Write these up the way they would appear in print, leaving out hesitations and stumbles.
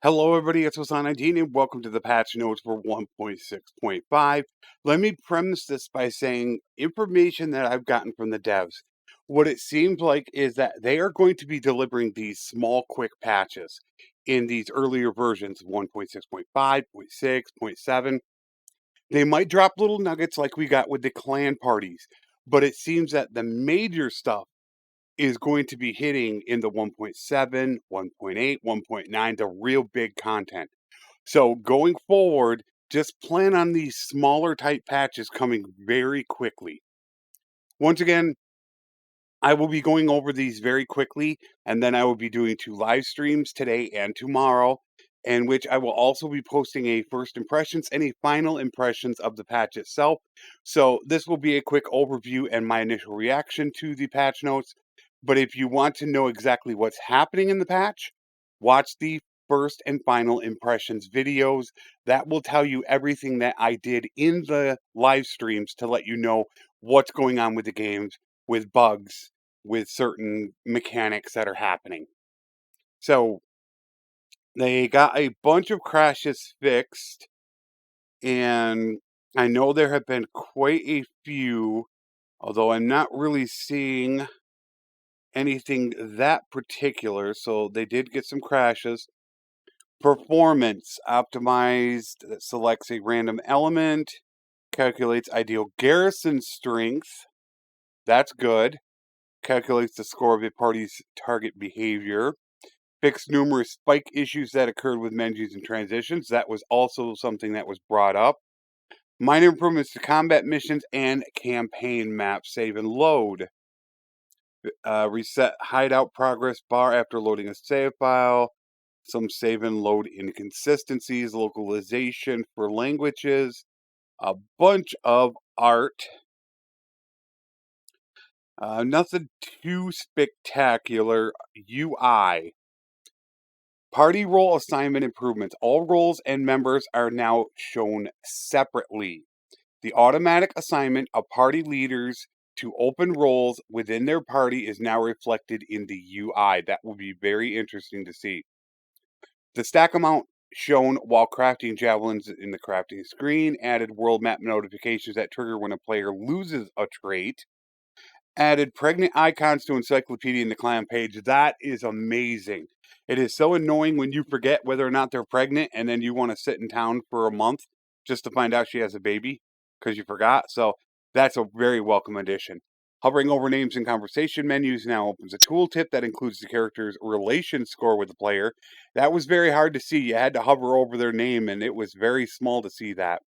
Hello, everybody. It's Flesson19, and welcome to the patch notes for 1.6.5. Let me premise this by saying information that I've gotten from the devs. What it seems like is that they are going to be delivering these small, quick patches in these earlier versions of 1.6.5, 0.6, 0.7. They might drop little nuggets like we got with the clan parties, but it seems that the major stuff is going to be hitting in the 1.7, 1.8, 1.9, the real big content. So going forward, just plan on these smaller type patches coming very quickly. Once again, I will be going over these very quickly, and then I will be doing 2 live streams today and tomorrow, in which I will also be posting a first impressions and a final impressions of the patch itself. So this will be a quick overview and my initial reaction to the patch notes. But if you want to know exactly what's happening in the patch, watch the first and final impressions videos. That will tell you everything that I did in the live streams to let you know what's going on with the games, with bugs, with certain mechanics that are happening. So they got a bunch of crashes fixed, and I know there have been quite a few, although I'm not really seeing anything that particular. So they did get some crashes. Performance optimized, that selects a random element, calculates ideal garrison strength. That's good. Calculates the score of a party's target behavior. Fixed numerous spike issues that occurred with menus and transitions. That was also something that was brought up. Minor improvements to combat missions and campaign maps. Save and load. Reset hideout progress bar after loading a save file. Some save and load inconsistencies. Localization for languages. A bunch of art. Nothing too spectacular. UI. Party role assignment improvements. All roles and members are now shown separately. The automatic assignment of party leaders to open roles within their party is now reflected in the UI. That will be very interesting to see. The stack amount shown while crafting javelins in the crafting screen. Added world map notifications that trigger when a player loses a trait. Added pregnant icons to encyclopedia in the clan page. That is amazing. It is so annoying when you forget whether or not they're pregnant and then you want to sit in town for a month just to find out she has a baby because you forgot. So that's a very welcome addition. Hovering over names in conversation menus now opens a tooltip that includes the character's relation score with the player. That was very hard to see. You had to hover over their name and it was very small to see that.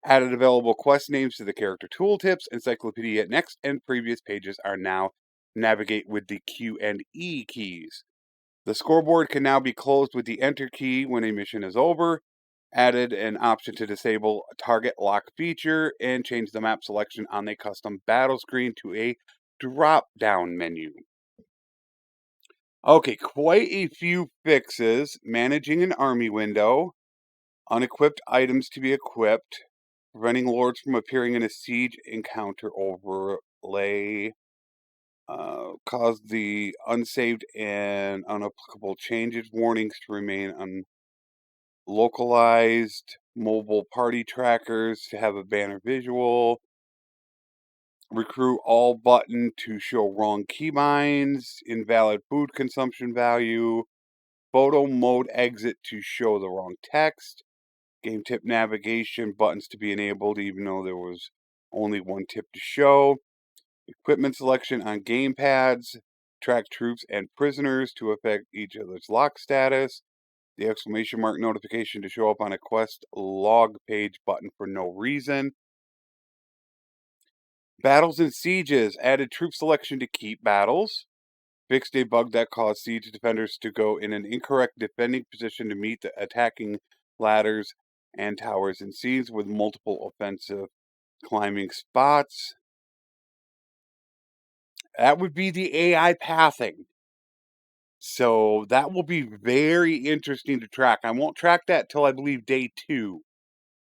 Added available quest names to the character tooltips. Encyclopedia next and previous pages are now navigate with the Q and E keys. The scoreboard can now be closed with the enter key when a mission is over. Added an option to disable a target lock feature and change the map selection on the custom battle screen to a drop down menu. Okay, quite a few fixes. Managing an army window. Unequipped items to be equipped. Preventing lords from appearing in a siege encounter overlay. Cause the unsaved and unapplicable changes warnings to remain unlocalized. Mobile party trackers to have a banner visual. Recruit all button to show wrong keybinds. Invalid food consumption value. Photo mode exit to show the wrong text. Game tip navigation buttons to be enabled even though there was only one tip to show. Equipment selection on gamepads. Track troops and prisoners to affect each other's lock status. The exclamation mark notification to show up on a quest log page button for no reason. Battles and sieges. Added troop selection to keep battles. Fixed a bug that caused siege defenders to go in an incorrect defending position to meet the attacking ladders and towers in siege with multiple offensive climbing spots. That would be the AI pathing. So that will be very interesting to track. I won't track that till I believe day 2.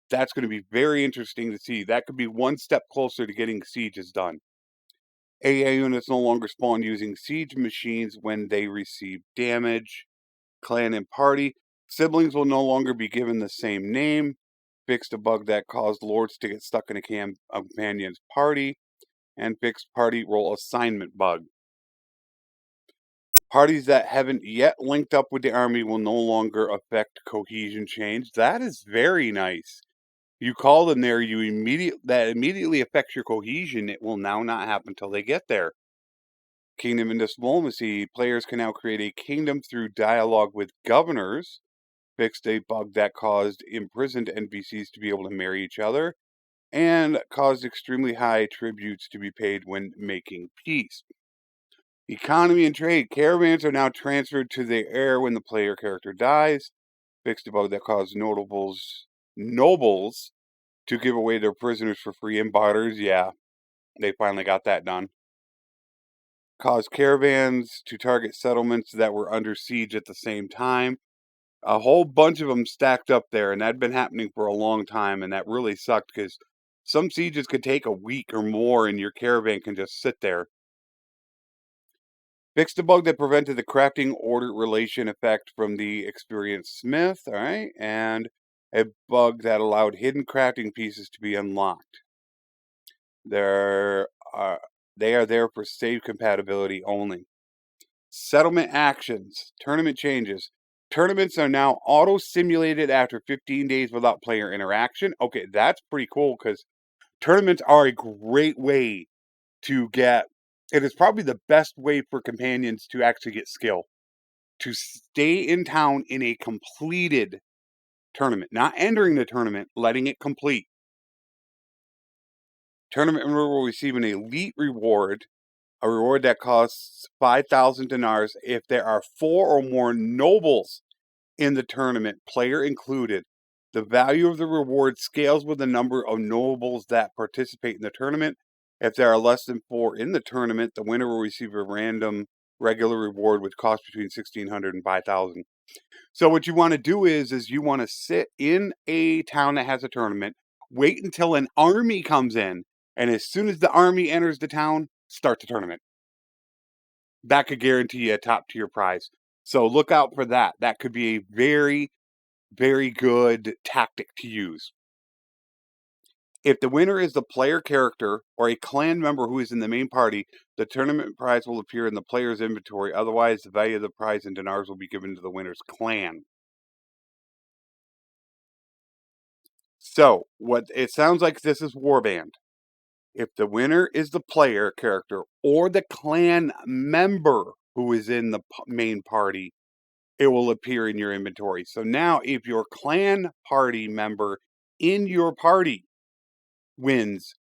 That's going to be very interesting to see. That could be one step closer to getting sieges done. AI units no longer spawn using siege machines when they receive damage. Clan and party. Siblings will no longer be given the same name. Fixed a bug that caused lords to get stuck in a companion's party. And fixed party role assignment bug. Parties that haven't yet linked up with the army will no longer affect cohesion change. That is very nice. You call them there, that immediately affects your cohesion. It will now not happen until they get there. Kingdom and diplomacy. Players can now create a kingdom through dialogue with governors. Fixed a bug that caused imprisoned NPCs to be able to marry each other, and caused extremely high tributes to be paid when making peace. Economy and trade. Caravans are now transferred to the heir when the player character dies. Fixed a bug that caused nobles to give away their prisoners for free in barters. Yeah, they finally got that done. Caused caravans to target settlements that were under siege at the same time. A whole bunch of them stacked up there, and that had been happening for a long time, and that really sucked because some sieges could take a week or more, and your caravan can just sit there. Fixed a bug that prevented the crafting order relation effect from the experienced smith, all right, and a bug that allowed hidden crafting pieces to be unlocked. There are They are there for save compatibility only. Settlement actions, tournament changes. Tournaments are now auto-simulated after 15 days without player interaction. Okay, that's pretty cool because tournaments are a great way to get, it is probably the best way for companions to actually get skill. To stay in town in a completed tournament, not entering the tournament, letting it complete. Tournament member will receive an elite reward, a reward that costs 5,000 dinars if there are 4 or more nobles in the tournament, player included. The value of the reward scales with the number of nobles that participate in the tournament. If there are less than 4 in the tournament, the winner will receive a random regular reward which costs between 1,600 and 5,000. So what you want to do is you want to sit in a town that has a tournament, wait until an army comes in, and as soon as the army enters the town, start the tournament. That could guarantee you a top tier prize. So look out for that. That could be a very, very good tactic to use. If the winner is the player character or a clan member who is in the main party, the tournament prize will appear in the player's inventory. Otherwise, the value of the prize in dinars will be given to the winner's clan. So, what it sounds like this is Warband. If the winner is the player character or the clan member who is in the main party, it will appear in your inventory. So now, if your clan party member in your party wins,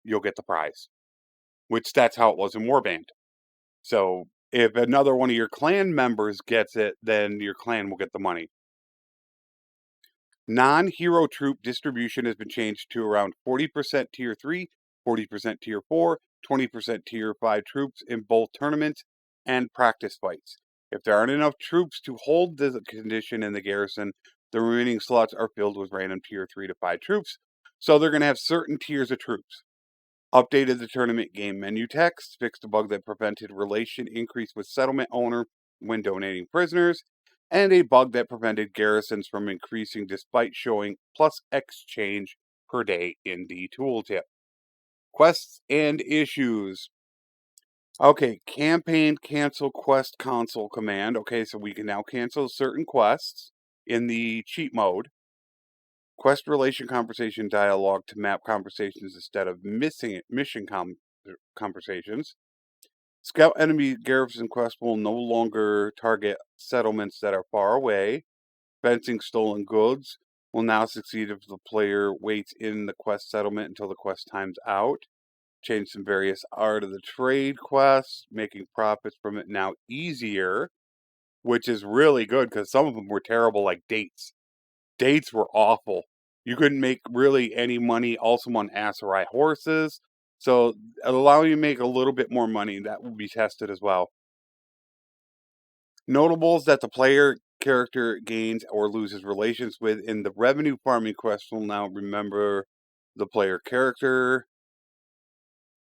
you'll get the prize, which that's how it was in Warband. So if another one of your clan members gets it, then your clan will get the money. Non-hero troop distribution has been changed to around 40% tier 3, 40% tier 4, 20% tier 5 troops in both tournaments and practice fights. If there aren't enough troops to hold the condition in the garrison, the remaining slots are filled with random tier 3 to 5 troops. So they're going to have certain tiers of troops. Updated the tournament game menu text, fixed a bug that prevented relation increase with settlement owner when donating prisoners, and a bug that prevented garrisons from increasing despite showing plus X change per day in the tooltip. Quests and issues. Okay, campaign cancel quest console command. Okay, so we can now cancel certain quests in the cheat mode. Quest relation conversation dialogue to map conversations instead of mission conversations. Scout enemy garrison quest will no longer target settlements that are far away. Fencing stolen goods will now succeed if the player waits in the quest settlement until the quest time's out. Change some various art of the trade quests, making profits from it now easier, which is really good because some of them were terrible, like dates. Dates were awful. You couldn't make really any money also on Aserai horses. So allow you to make a little bit more money. That will be tested as well. Notables that the player character gains or loses relations with in the revenue farming quest will now remember the player character.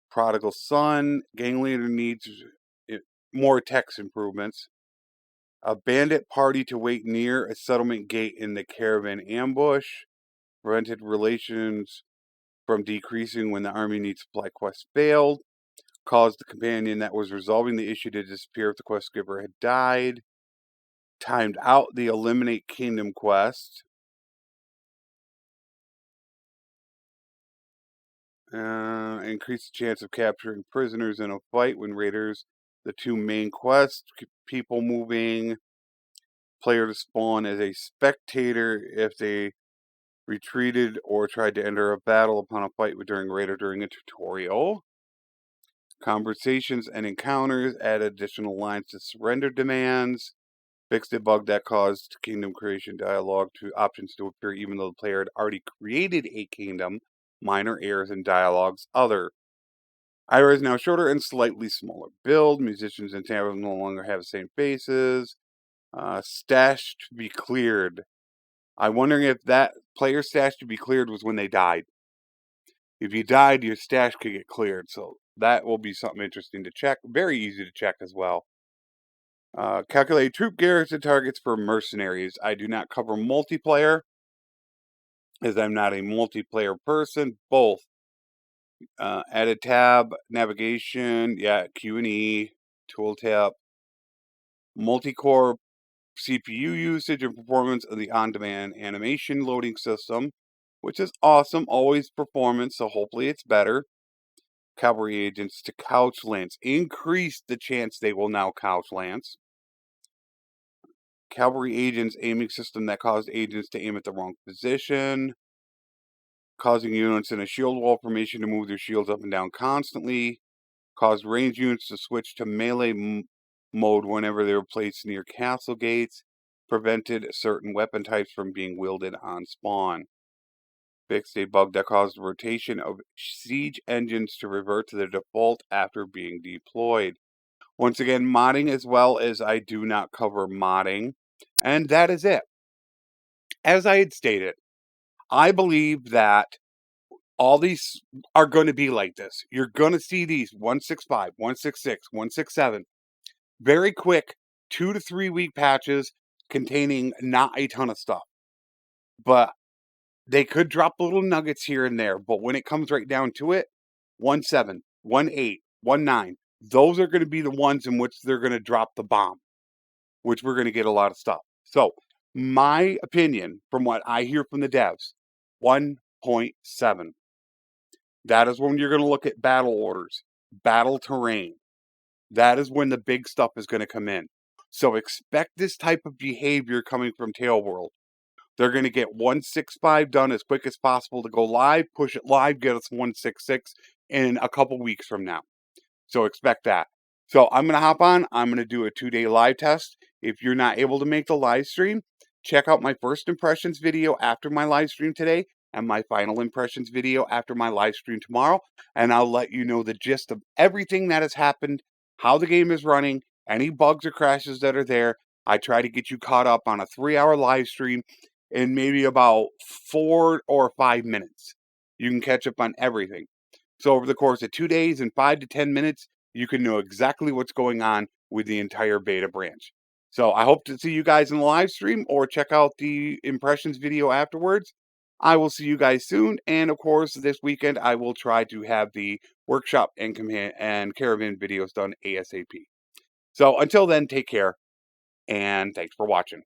Prodigal son, gang leader needs more text improvements. A bandit party to wait near a settlement gate in the caravan ambush. Prevented relations from decreasing when the army needs supply quest failed. Caused the companion that was resolving the issue to disappear if the quest giver had died. Timed out the eliminate kingdom quest. Increased the chance of capturing prisoners in a fight when raiders. The two main quests, people moving. Player to spawn as a spectator if they retreated or tried to enter a battle upon a fight during raid or during a tutorial. Conversations and encounters add additional lines to surrender demands. Fixed a bug that caused kingdom creation dialogue to options to appear even though the player had already created a kingdom. Minor errors in dialogues. Other. Ira is now shorter and slightly smaller build. Musicians and taverns no longer have the same faces. Stash to be cleared. I'm wondering if that player stash to be cleared was when they died. If you died, your stash could get cleared. So that will be something interesting to check. Very easy to check as well. Calculate troop garrison targets for mercenaries. I do not cover multiplayer, as I'm not a multiplayer person. Both. Added tab, navigation, Q&E, tooltip, multi-core CPU usage and performance of the on-demand animation loading system, which is awesome. Always performance, so hopefully it's better. Cavalry agents to couch lance. Increase the chance they will now couch lance. Cavalry agents aiming system that caused agents to aim at the wrong position, causing units in a shield wall formation to move their shields up and down constantly, caused ranged units to switch to melee mode whenever they were placed near castle gates, prevented certain weapon types from being wielded on spawn. Fixed a bug that caused the rotation of siege engines to revert to the default after being deployed. Once again, modding as well, as I do not cover modding. And that is it. As I had stated, I believe that all these are going to be like this. You're going to see these 165, 166, 167. Very quick 2 to 3 week patches containing not a ton of stuff. But they could drop little nuggets here and there. But when it comes right down to it, 1.7, 1.8, 1.9, those are going to be the ones in which they're going to drop the bomb, which we're going to get a lot of stuff. So, my opinion from what I hear from the devs, 1.7. That is when you're going to look at battle orders, battle terrain. That is when the big stuff is going to come in. So expect this type of behavior coming from Tailworld. They're going to get 165 done as quick as possible to go live, push it live, get us 166 in a couple weeks from now. So expect that. So I'm going to hop on. I'm going to do a 2-day live test. If you're not able to make the live stream, check out my first impressions video after my live stream today and my final impressions video after my live stream tomorrow. And I'll let you know the gist of everything that has happened, how the game is running, any bugs or crashes that are there. I try to get you caught up on a 3-hour live stream in maybe about 4 or 5 minutes. You can catch up on everything. So over the course of 2 days and 5 to 10 minutes, you can know exactly what's going on with the entire beta branch. So I hope to see you guys in the live stream or check out the impressions video afterwards. I will see you guys soon. And of course, this weekend, I will try to have the workshop and caravan videos done ASAP. So until then, take care and thanks for watching.